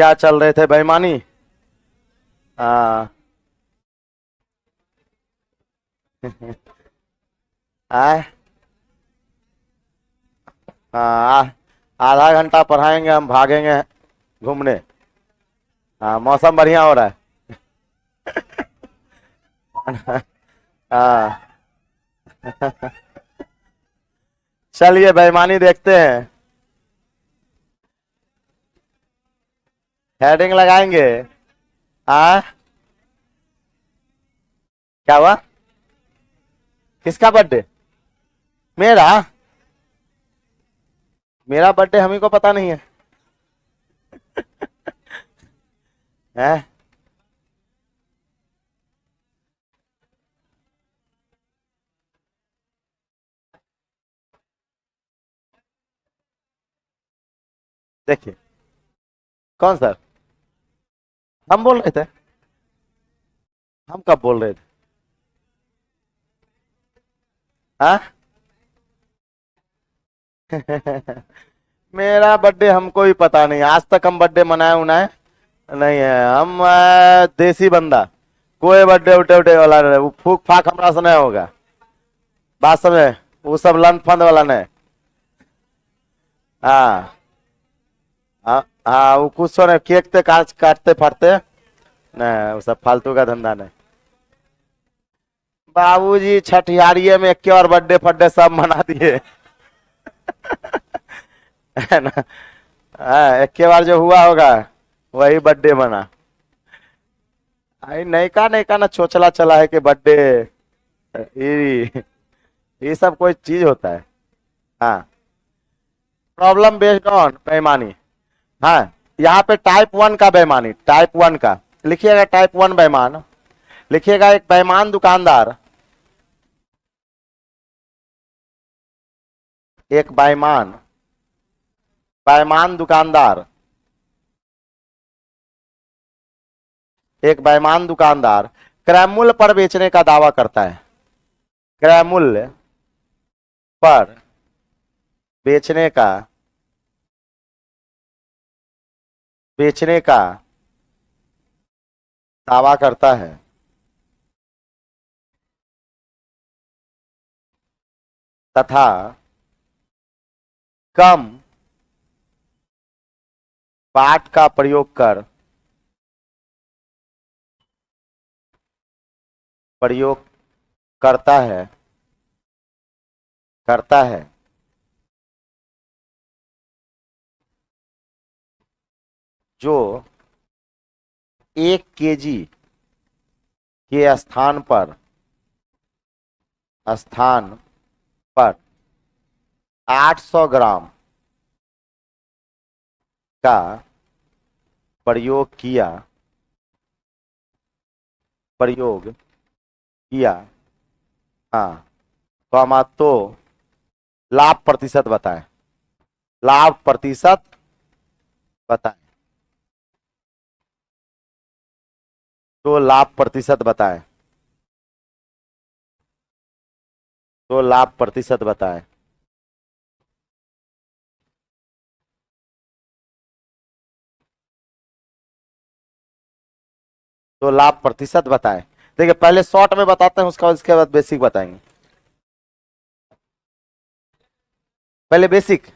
क्या चल रहे थे बेईमानी। हाँ। आए। हाँ। आधा घंटा पढ़ाएंगे, हम भागेंगे घूमने। हाँ, मौसम बढ़िया हो रहा है। हाँ। चलिए बेईमानी देखते हैं। हेडिंग लगाएंगे। हाँ। क्या हुआ? किसका बर्थडे? मेरा। मेरा बर्थडे हम ही को पता नहीं है। हैं? देखिए। कौन सर? हम बोल रहे थे? हम कब बोल रहे थे? हाँ। मेरा बर्थडे हमको ही पता नहीं, आज तक हम बर्थडे मनाए उनाए नहीं है। हम देसी बंदा। कोई बर्थडे उठे उठे वाला नहीं, वो फूक फाक हमरा से नहीं होगा। बात समझे? वो सब लन फंद वाला नहीं। हाँ। हाँ। हाँ, वो कुछ तो नहीं, केक ते काटते फाटते नहीं, वो सब फालतू का धंधा नहीं। बाबूजी छठियारिये में एक और बर्थडे फड्डे सब मना दिए। है ना? हाँ, एक के बार जो हुआ होगा वही बर्थडे मना। आई नयका नयका ना छोचला चला है कि बर्थडे। ये ये सब कोई चीज होता है? हाँ। प्रॉब्लम बेस्ड ऑन बेईमानी। हाँ। यहाँ पे टाइप वन का बेईमानी, टाइप वन का लिखिएगा। टाइप वन बेईमान लिखिएगा। एक बेईमान दुकानदार, एक बेईमान बेईमान दुकानदार, एक बेईमान दुकानदार क्रय मूल्य पर बेचने का दावा करता है। क्रय मूल्य पर बेचने का दावा करता है, तथा कम बाट का प्रयोग करता है जो 1 केजी के स्थान पर 800 ग्राम का प्रयोग किया। हाँ। कॉमा तो लाभ प्रतिशत बताएं। लाभ प्रतिशत बताएं। तो लाभ प्रतिशत बताएं। तो लाभ प्रतिशत बताएं। तो लाभ प्रतिशत बताएं। देखिए, पहले शॉर्ट में बताते हैं, उसके बाद बेसिक बताएंगे। पहले बेसिक।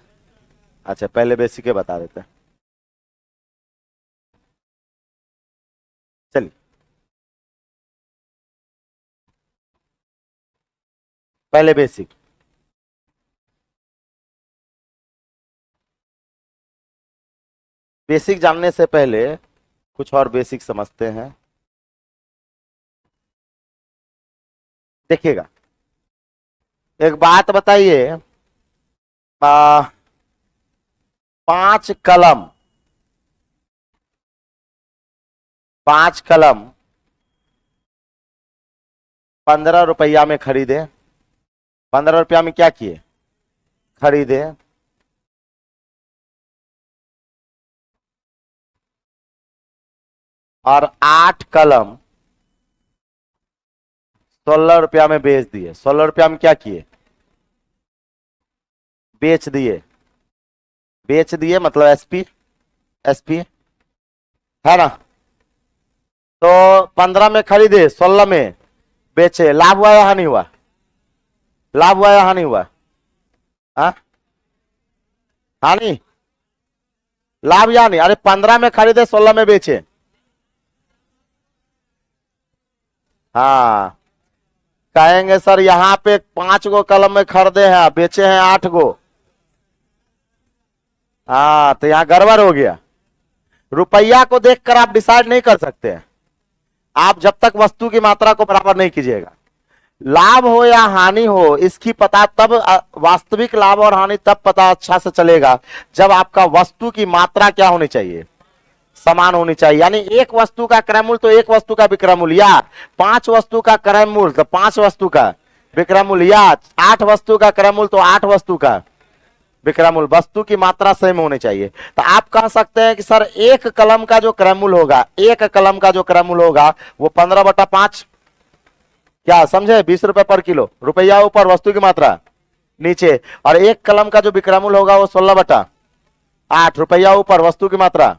अच्छा, पहले बेसिक ही बता देते हैं। चलिए, पहले बेसिक। बेसिक जानने से पहले कुछ और बेसिक समझते हैं। देखिएगा, एक बात बताइए। आ, 5 कलम 5 कलम 15 रुपया में खरीदे। 15 रुपया में क्या किए? खरीदे। और 8 कलम 16 रुपया में बेच दिए। 16 रुपया में क्या किए? बेच दिए। बेच दिए मतलब एसपी। एसपी है ना। तो 15 में खरीदे, 16 में बेचे, लाभ हुआ या हानि हुआ? लाभ हुआ या हानि हुआ? हाँ, हानि, लाभ या हानि? अरे 15 में खरीदे, 16 में बेचे। हाँ, कहेंगे सर यहाँ पे 5 गो कलम में खरीदे हैं, बेचे हैं 8 गो। हाँ, तो यहाँ गड़बड़ हो गया। रुपया को देखकर आप डिसाइड नहीं कर सकते हैं, आप जब तक वस्तु की मात्रा को बराबर नहीं कीजिएगा। लाभ हो या हानि हो, इसकी पता तब, वास्तविक लाभ और हानि तब पता अच्छा से चलेगा जब आपका वस्तु की मात्रा क्या होनी चाहिए, समान होनी चाहिए। यानी एक वस्तु का क्रय मूल्य तो एक वस्तु का विक्रय मूल्य, या 5 वस्तु का क्रय मूल्य तो 5 वस्तु का विक्रय मूल्य, या 8 वस्तु का क्रय मूल्य तो 8 वस्तु का विक्रय मूल्य। वस्तु की मात्रा सेम होनी चाहिए। तो आप कह सकते हैं कि सर एक कलम का जो क्रय मूल्य होगा, एक कलम का जो क्रय मूल्य होगा वो 15/5, क्या समझे, 20 रुपए पर किलो। रुपया ऊपर, वस्तु की मात्रा नीचे। और एक कलम का जो विक्रय मूल्य होगा वो 16/8, रुपया ऊपर, वस्तु की मात्रा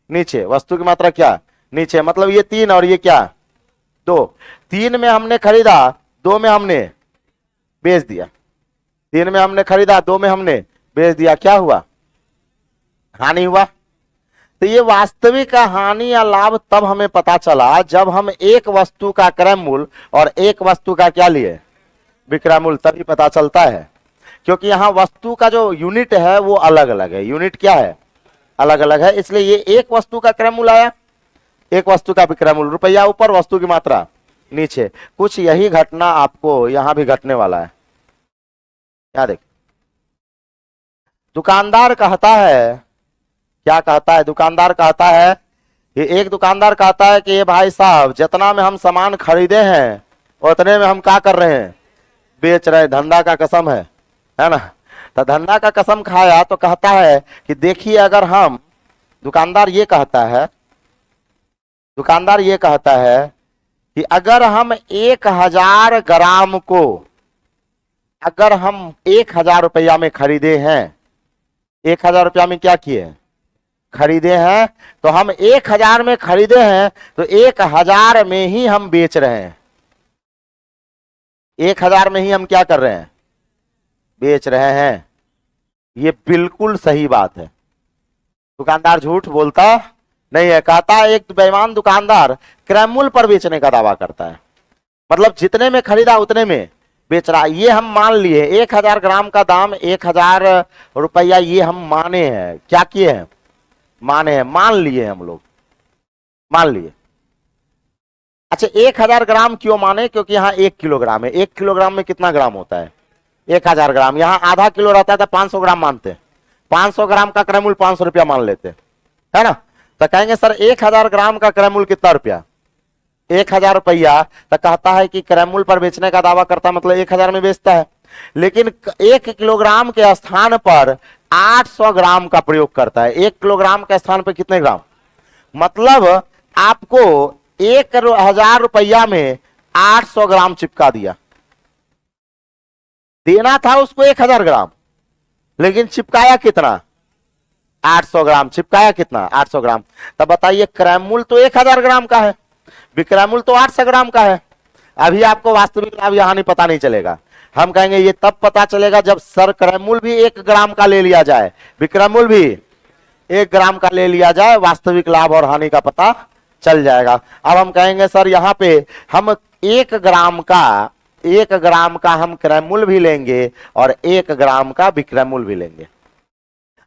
नीचे। वस्तु की मात्रा क्या, नीचे। मतलब ये 3 और ये क्या, 2। 3 में हमने खरीदा, 2 में हमने बेच दिया। 3 में हमने खरीदा, 2 में हमने बेच दिया, क्या हुआ, हानि हुआ। तो ये वास्तविक हानि या लाभ तब हमें पता चला जब हम एक वस्तु का क्रय मूल्य और एक वस्तु का क्या लिए, विक्रय मूल्य, तभी पता चलता है। क्योंकि यहां वस्तु का जो यूनिट है वो अलग अलग है, यूनिट क्या है, अलग अलग है। इसलिए ये एक वस्तु का क्रय मूल्य आया, एक वस्तु का विक्रय मूल्य, रुपया ऊपर, वस्तु की मात्रा नीचे। कुछ यही घटना आपको यहां भी घटने वाला है। क्या देख, दुकानदार कहता है, क्या कहता है, दुकानदार कहता है कि एक दुकानदार कहता है कि ये भाई साहब जितना में हम सामान खरीदे हैं उतने में हम क्या कर रहे हैं, बेच रहे हैं, धंधा का कसम है ना। तो धंधा का कसम खाया तो कहता है कि देखिए अगर हम, दुकानदार ये कहता है, दुकानदार ये कहता है कि अगर हम 1000 ग्राम को, अगर हम 1000 रुपया में खरीदे हैं, 1000 रुपया में क्या किए, खरीदे हैं, तो हम 1000 में खरीदे हैं तो 1000 में ही हम बेच रहे हैं, 1000 में ही हम क्या कर रहे हैं, बेच रहे हैं। ये बिल्कुल सही बात है, दुकानदार झूठ बोलता नहीं है। कहता है एक बेईमान दुकानदार क्रय मूल्य पर बेचने का दावा करता है, मतलब जितने में खरीदा उतने में बेच रहा। ये हम मान लिए 1000 ग्राम का दाम 1000 रुपया, ये हम माने हैं, क्या किए हैं, माने हैं, मान लिए हम लोग, मान लिए। अच्छा 1000 ग्राम क्यों माने, क्योंकि यहाँ 1 किलोग्राम है, 1 किलोग्राम में कितना ग्राम होता है, 1000 ग्राम। यहाँ आधा किलो रहता है तो 500 ग्राम मानते, 500 ग्राम का क्रय मूल्य 500 रुपया मान लेते, है ना। तो कहेंगे सर 1000 ग्राम का क्रय मूल्य कितना रुपया, 1000 रुपया। तो कहता है कि क्रय मूल्य पर बेचने का दावा करता, मतलब 1000 में बेचता है, लेकिन 1 किलोग्राम के स्थान पर 800 ग्राम का प्रयोग करता है। 1 किलोग्राम के स्थान पर कितने ग्राम, मतलब आपको 1000 रुपया में 800 ग्राम चिपका दिया। देना था उसको 1000 ग्राम, लेकिन चिपकाया कितना, 800 ग्राम। चिपकाया कितना, 800 ग्राम। तब बताइए क्रय मूल्य तो 1000 ग्राम का है, विक्रय मूल्य तो 800 ग्राम का है। अभी आपको वास्तविक लाभ या हानि पता नहीं चलेगा। हम कहेंगे ये तब पता चलेगा जब सर क्रय मूल्य भी 1 ग्राम का ले लिया जाए, विक्रय मूल्य भी 1 ग्राम का ले लिया जाए, वास्तविक लाभ और हानि का पता चल जाएगा। अब हम कहेंगे सर यहाँ पे हम 1 ग्राम का हम क्रय मूल्य भी लेंगे और 1 ग्राम का विक्रय मूल्य भी लेंगे।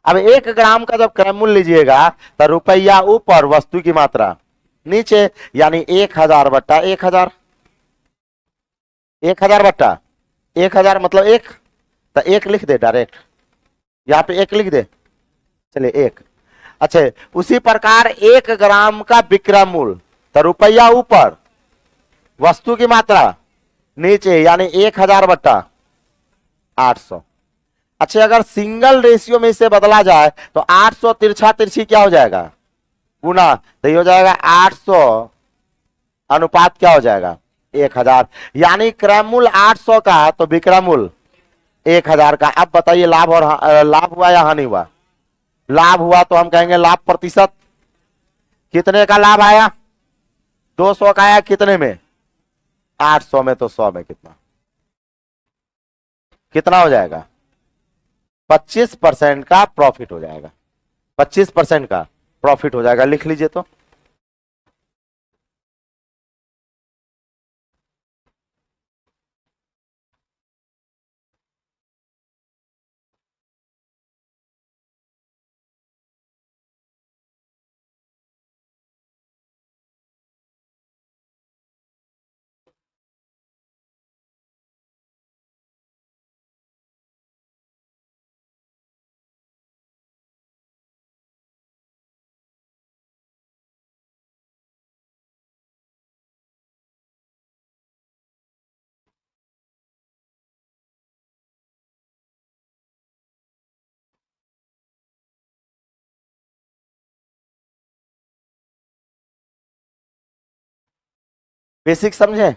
अब 1 ग्राम का जब क्रय मूल्य लीजिएगा तो रुपया ऊपर, वस्तु की मात्रा नीचे, यानी 1000 बट्टा 1000, 1000 बट्टा 1000 मतलब 1, तो 1 लिख दे डायरेक्ट, यहाँ पे 1 लिख दे, चलिए 1। अच्छा उसी प्रकार 1 ग्राम का विक्रय मूल्य, तो रुपया ऊपर, वस्तु की मात्रा नीचे, यानी 1000 बट्टा 800। अच्छा अगर सिंगल रेशियो में इसे बदला जाए तो 800 तिरछा तिरछी क्या हो जाएगा, गुना, तो ये हो जाएगा 800 अनुपात क्या हो जाएगा, 1000। यानी क्रय मूल्य 800 का तो विक्रय मूल्य 1000 का। अब बताइए लाभ और लाभ हुआ या हानि हुआ, लाभ हुआ तो हम कहेंगे लाभ प्रतिशत कितने का लाभ आया? 200 का आया, कितने में? 800 में। तो 100 में कितना कितना हो जाएगा? 25% का प्रॉफिट हो जाएगा। 25% का प्रॉफिट हो जाएगा, लिख लीजिए तो। बेसिक समझे?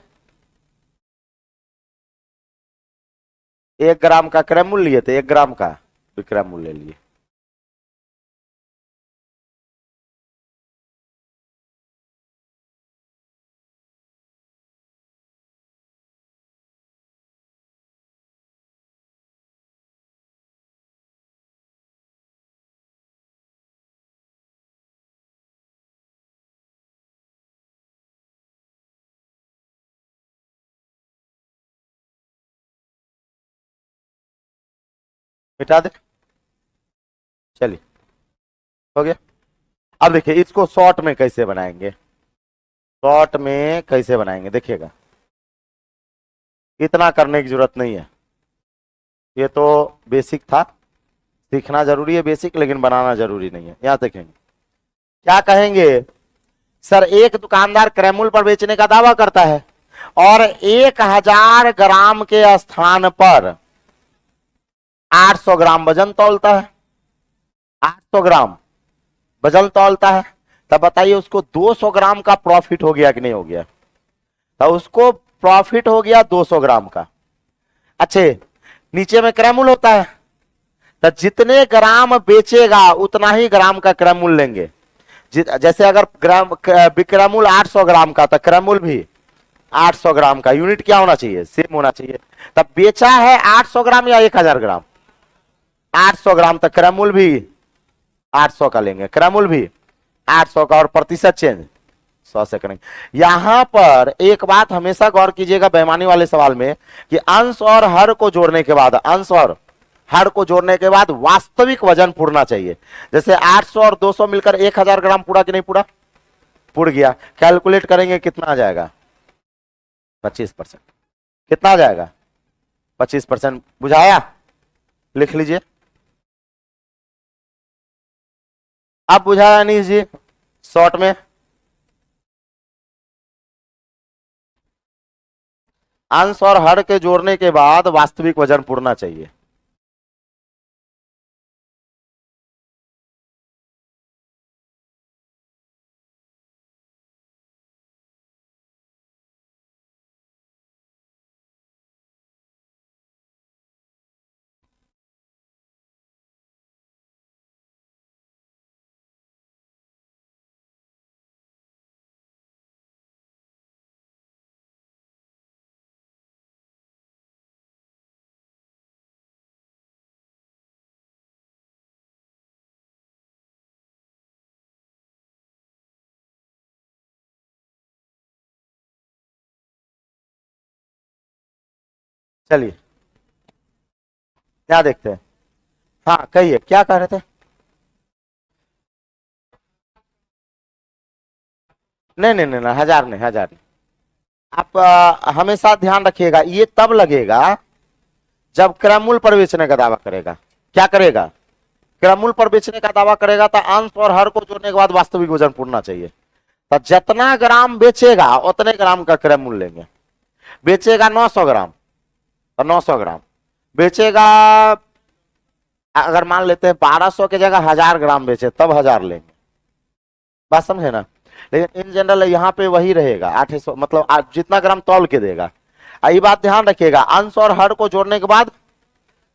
1 ग्राम का क्रय मूल्य लिए थे, 1 ग्राम का विक्रय मूल्य लिए। मिटा दे, चलिए हो गया। अब देखिए इसको शॉर्ट में कैसे बनाएंगे, शॉर्ट में कैसे बनाएंगे देखिएगा। इतना करने की जरूरत नहीं है, ये तो बेसिक था, सीखना जरूरी है बेसिक, लेकिन बनाना जरूरी नहीं है। यहां देखेंगे क्या कहेंगे, सर एक दुकानदार क्रय मूल्य पर बेचने का दावा करता है और 1000 ग्राम के स्थान पर 800 ग्राम वजन तौलता है, 800 ग्राम वजन तौलता है। तब बताइए उसको 200 ग्राम का प्रॉफिट हो गया कि नहीं हो गया? तो उसको प्रॉफिट हो गया 200 ग्राम का। अच्छे, नीचे में क्रय मूल्य होता है, तो जितने ग्राम बेचेगा उतना ही ग्राम का क्रय मूल्य लेंगे। जैसे अगर ग्राम विक्रय मूल्य 800 ग्राम का, तो क्रय मूल्य भी 800 ग्राम का। यूनिट क्या होना चाहिए? सेम होना चाहिए। तब बेचा है 800 ग्राम या 1000 ग्राम? 800 ग्राम, तो क्रय मूल्य भी 800 का लेंगे, क्रय मूल्य भी 800 का, और प्रतिशत चेंज 100 से करेंगे। यहां पर एक बात हमेशा गौर कीजिएगा बेईमानी वाले सवाल में, कि अंश और हर को जोड़ने के बाद, अंश और हर को जोड़ने के बाद वास्तविक वजन पूर्णा चाहिए। जैसे 800 और 200 मिलकर 1000 ग्राम पूरा कि नहीं पूरा? पुड़ गया। कैलकुलेट करेंगे कितना आ जाएगा? 25%। कितना आ जाएगा? 25%। बुझाया? लिख लीजिए। अब बुझाया अनीश जी शॉर्ट में? अंश और हर के जोड़ने के बाद वास्तविक वजन पूर्णा चाहिए। चलिए क्या देखते हैं। हाँ कहिए क्या कह रहे थे? नहीं नहीं नहीं, नहीं 1000 नहीं, 1000 नहीं। आप हमेशा ध्यान रखिएगा, ये तब लगेगा जब क्रय मूल्य पर बेचने का दावा करेगा। क्या करेगा? क्रय मूल्य पर बेचने का दावा करेगा, तो अंश और हर को जोड़ने के बाद वास्तविक वजन पूर्णा चाहिए। तो जितना ग्राम बेचेगा उतने ग्राम का क्रय मूल्य लेंगे। बेचेगा 900 ग्राम, तो 900 ग्राम बेचेगा। अगर मान लेते हैं 1200 की जगह 1000 ग्राम बेचे, तब 1000 लेंगे। बात समझे ना? लेकिन इन जनरल यहाँ पे वही रहेगा 800, मतलब जितना ग्राम तौल के देगा। ये बात ध्यान रखिएगा, अंश और हर को जोड़ने के बाद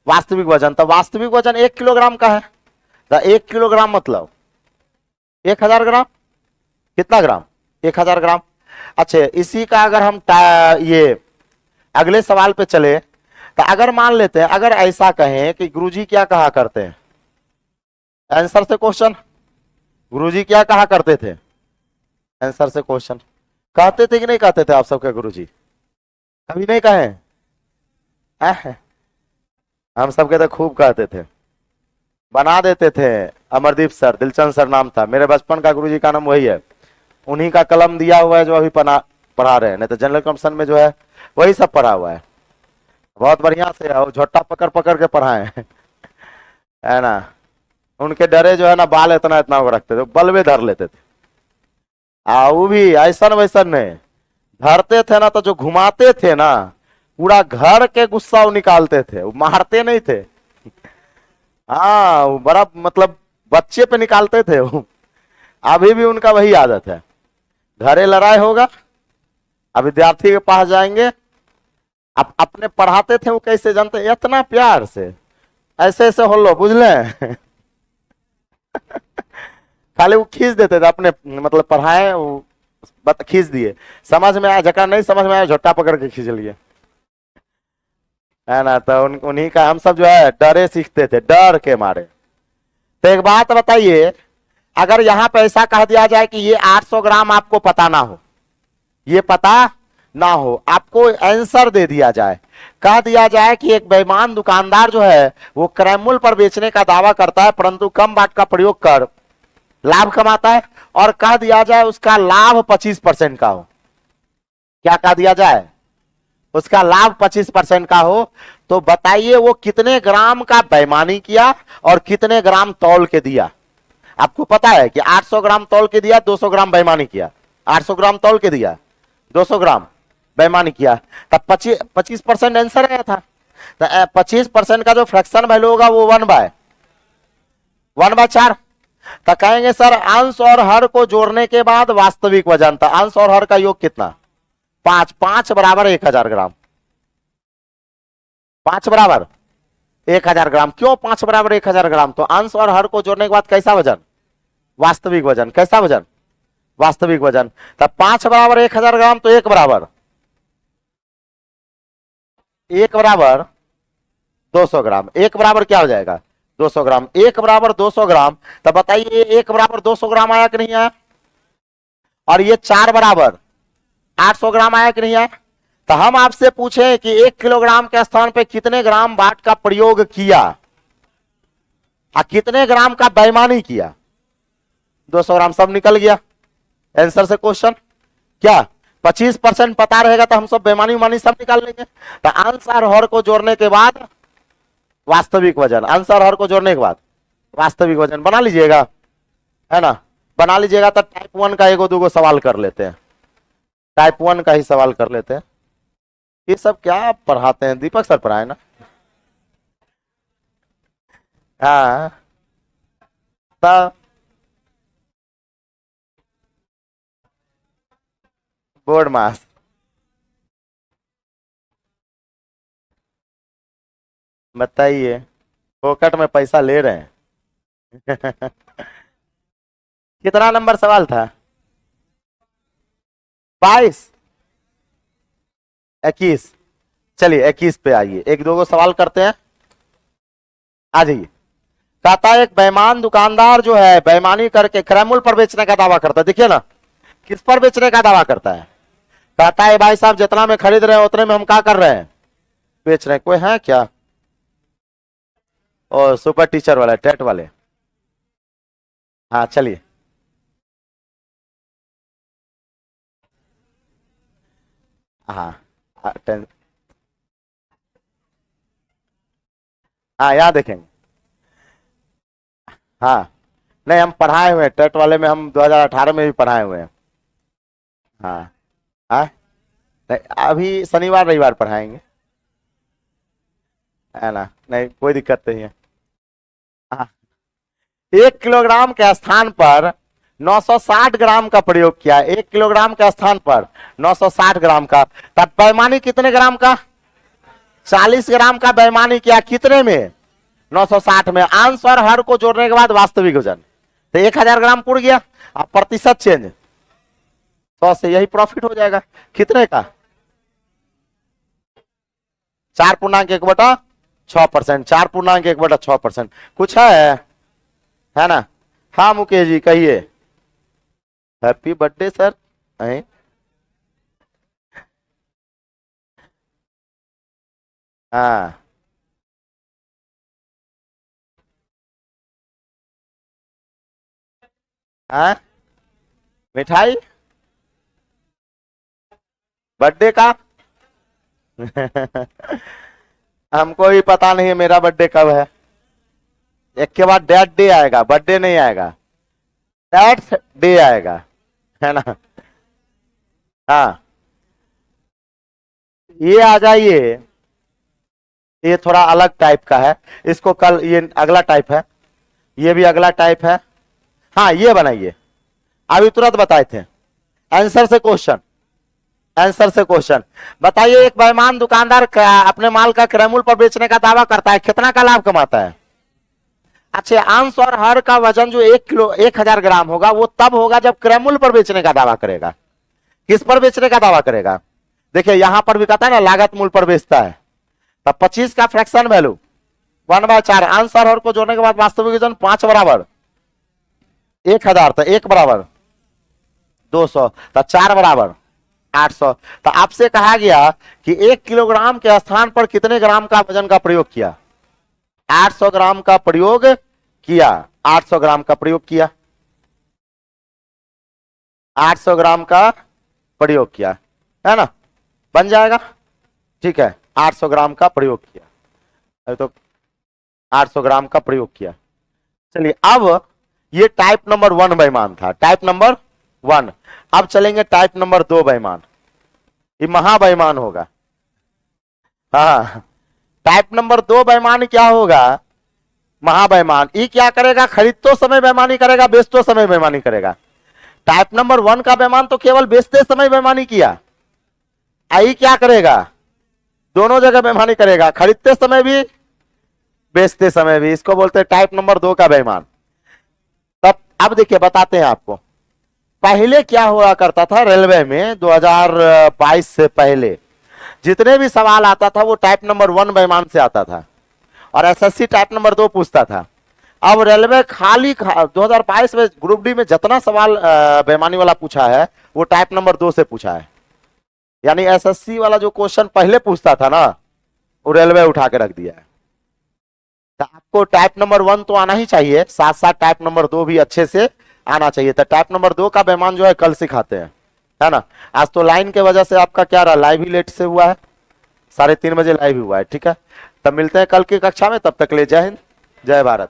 वास्तविक वजन। तो वास्तविक वजन 1 किलोग्राम का है, तो 1 किलोग्राम मतलब 1000 ग्राम। कितना ग्राम? 1000 ग्राम। अच्छा, इसी का अगर हम ये अगले सवाल पे चले तो अगर मान लेते हैं, अगर ऐसा कहें कि गुरुजी क्या कहा करते हैं, आंसर से क्वेश्चन, गुरुजी क्या कहा करते थे, आंसर से क्वेश्चन, कहते थे कि नहीं कहते थे आप सबके गुरुजी? कभी नहीं कहे? हम सबके तो खूब कहते थे, बना देते थे। अमरदीप सर, दिलचंद सर नाम था, मेरे बचपन का गुरुजी का नाम वही है, उन्हीं का कलम दिया हुआ है जो अभी पढ़ा रहे हैं, नहीं तो जनरल कमीशन में जो है वही सब पढ़ा हुआ है, बहुत बढ़िया से झोटा पकड़ पकड़ के पढ़ाए है ना। उनके डरे जो है ना बाल इतना इतना रखते थे, बल्बे धर लेते थे। वो भी ऐसा वैसा नहीं धरते थे ना, तो जो घुमाते थे ना पूरा घर के गुस्सा वो निकालते थे, वो मारते नहीं थे। हाँ, वो बड़ा मतलब बच्चे पे निकालते थे वो। अभी भी उनका वही आदत है, घरे लड़ाई होगा, अब विद्यार्थी के पास जाएंगे, अब अपने पढ़ाते थे वो कैसे जानते, इतना प्यार से ऐसे ऐसे हो लो बुझले खाली वो खींच देते थे अपने, मतलब पढ़ाए वो खींच दिए, समझ में आया, जगह नहीं समझ में आया झोटा पकड़ के खींच लिए, है ना। तो उन्हीं का हम सब जो है डरे सीखते थे, डर के मारे। तो एक बात बताइए, अगर यहां पे ऐसा कह दिया जाए कि ये 800 ग्राम आपको पता ना हो, ये पता ना हो, आपको आंसर दे दिया जाए, कह दिया जाए कि एक बेईमान दुकानदार जो है वो क्रय मूल्य पर बेचने का दावा करता है परंतु कम बाट का प्रयोग कर लाभ कमाता है, और कह दिया जाए उसका लाभ 25% का हो, क्या कह दिया जाए, उसका लाभ 25% का हो, तो बताइए वो कितने ग्राम का बेईमानी किया और कितने ग्राम तौल के दिया? आपको पता है कि 800 ग्राम तौल के दिया, 200 ग्राम बेईमानी किया, 800 ग्राम तौल के दिया, 200 ग्राम बेईमानी किया, तब 25% आंसर आया था। तो 25% का जो फ्रैक्शन वैल्यू होगा वो 1/4। तो कहेंगे सर अंश और हर को जोड़ने के बाद वास्तविक वजन, था अंश और हर का योग कितना? 5, 5 बराबर 1000 ग्राम, 5 बराबर 1000 ग्राम। क्यों 5 बराबर 1000 ग्राम? तो अंश और हर को जोड़ने के बाद कैसा वजन? वास्तविक वजन। कैसा वजन? वास्तविक वजन। तब 5 बराबर 1000 ग्राम, तो 1 बराबर 200 ग्राम। 1 बराबर क्या हो जाएगा? 200 ग्राम। 1 बराबर 200 ग्राम। तब बताइए 1 बराबर 200 ग्राम आया कि नहीं आया? और ये 4 बराबर 800 ग्राम आया कि नहीं आया? तो हम आपसे पूछे कि 1 किलोग्राम के स्थान पे कितने ग्राम बाट का प्रयोग किया और कितने ग्राम का बेईमानी किया? 200 ग्राम, सब निकल गया आंसर से क्वेश्चन। क्या 25% पता रहेगा तो हम सब बेईमानी उमानी सब निकाल लेंगे। तो अंश और हर को जोड़ने के बाद वास्तविक वजन, अंश और हर को जोड़ने के बाद वास्तविक वजन बना लीजिएगा, है ना, बना लीजिएगा। तो टाइप 1 का एगो दूगो सवाल कर लेते हैं, टाइप 1 का ही सवाल कर लेते हैं। ये सब क्या पढ़ाते हैं? दीपक सर पढ़ाए ना? हाँ, तो बोर्ड मास बताइए, फोकट में पैसा ले रहे हैं कितना नंबर सवाल था? 22, 21। चलिए 21 पे आइए, एक दो सवाल करते हैं, आ जाइए। कहता है एक बेईमान दुकानदार जो है बेईमानी करके क्रय मूल्य पर बेचने का दावा करता है। देखिए ना, किस पर बेचने का दावा करता है? कहता है भाई साहब जितना में खरीद रहे हैं उतने में हम क्या कर रहे हैं? बेच रहे हैं। कोई है क्या? ओ सुपर टीचर वाले, टेट वाले। हाँ चलिए, हाँ हाँ यहाँ देखेंगे। हाँ नहीं, हम पढ़ाए हुए हैं टेट वाले में, हम 2018 में भी पढ़ाए हुए हैं। हाँ हाँ, नहीं अभी शनिवार रविवार पढ़ाएंगे, है ना, नहीं कोई दिक्कत नहीं है। हाँ, 1 किलोग्राम के स्थान पर 960 ग्राम का प्रयोग किया। 1 किलोग्राम के स्थान पर 960 ग्राम का, तब बेईमानी कितने ग्राम का? 40 ग्राम का बेईमानी किया। कितने में? 960 में। अंश और हर को जोड़ने के बाद वास्तविक वजन, तो 1000 ग्राम पुड़ गया। अब प्रतिशत चेंज, 100 से यही प्रॉफिट हो जाएगा। कितने का? 4.1/6%, 4.1/6%। कुछ है ना? हाँ मुकेश जी कहिए। Happy birthday sir. हैं? हाँ। हाँ मिठाई बर्थडे का। हमको ही पता नहीं है मेरा बर्थडे कब है। एक के बाद डेट डे आएगा, बर्थडे नहीं आएगा। डेट डे आएगा, है ना? हाँ ये आ जाइए। ये थोड़ा अलग टाइप का है। इसको कल, ये अगला टाइप है। ये भी अगला टाइप है। हाँ ये बनाइए। अभी तुरंत बताए थे। आंसर से क्वेश्चन। आंसर से क्वेश्चन। बताइए, एक बेईमान दुकानदार अपने माल का क्रय पर बेचने का दावा करता है, कितना का लाभ कमाता है? अच्छा, अंश और हर का वजन जो 1 किलो 1000 ग्राम होगा, वो तब होगा जब क्रय पर बेचने का दावा करेगा। किस पर बेचने का दावा करेगा? देखिए यहां पर भी कहता है ना, लागत मूल्य पर बेचता है। तब 25 का फ्रैक्शन वैल्यू 1/4, अंश और हर को जोड़ने के बाद वास्तविक वजन 5 बराबर 1000, तो 1 बराबर 200, तो 4 बराबर 800। तो आपसे कहा गया कि 1 किलोग्राम के स्थान पर कितने ग्राम का वजन का प्रयोग किया? 800 ग्राम का प्रयोग किया। 800 ग्राम का प्रयोग किया। 800 ग्राम का प्रयोग किया, है ना? बन जाएगा। ठीक है, 800 ग्राम का प्रयोग किया। अरे तो 800 ग्राम का प्रयोग किया। चलिए अब ये टाइप नंबर 1 बेईमान था, टाइप नंबर 1। अब चलेंगे टाइप नंबर 2 बेईमान। ये महा बेईमान होगा। हाँ, टाइप नंबर 2 बेईमान क्या होगा? महाबेईमान। ये क्या करेगा? खरीदते समय बेईमानी करेगा, बेचते समय बेईमानी करेगा। टाइप नंबर 1 का बेईमान तो केवल बेचते समय बेईमानी किया। आई क्या करेगा? दोनों जगह बेईमानी करेगा, खरीदते समय भी, बेचते समय भी। इसको बोलते हैं टाइप नंबर 2 का बेईमान। तब अब देखिए बताते हैं आपको। पहले क्या हुआ करता था रेलवे में, 2022 से पहले जितने भी सवाल आता था वो टाइप नंबर 1 बेईमान से आता था, और एसएससी टाइप नंबर 2 पूछता था। अब रेलवे 2022 में ग्रुप डी में जितना सवाल बेईमानी वाला पूछा है, वो टाइप नंबर 2 से पूछा है। यानी एसएससी वाला जो क्वेश्चन पहले पूछता था ना, वो रेलवे उठा के रख दिया है। तो आपको टाइप नंबर 1 तो आना ही चाहिए, साथ साथ टाइप नंबर 2 भी अच्छे से आना चाहिए। तो टाइप नंबर 2 का बेईमान जो है कल सिखाते हैं, है ना? आज तो लाइन के वजह से आपका क्या रहा, लाइव ही लेट से हुआ है। 3:30 बजे लाइव हुआ है। ठीक है, तब मिलते हैं कल की कक्षा में। तब तक ले जय हिंद, जय भारत।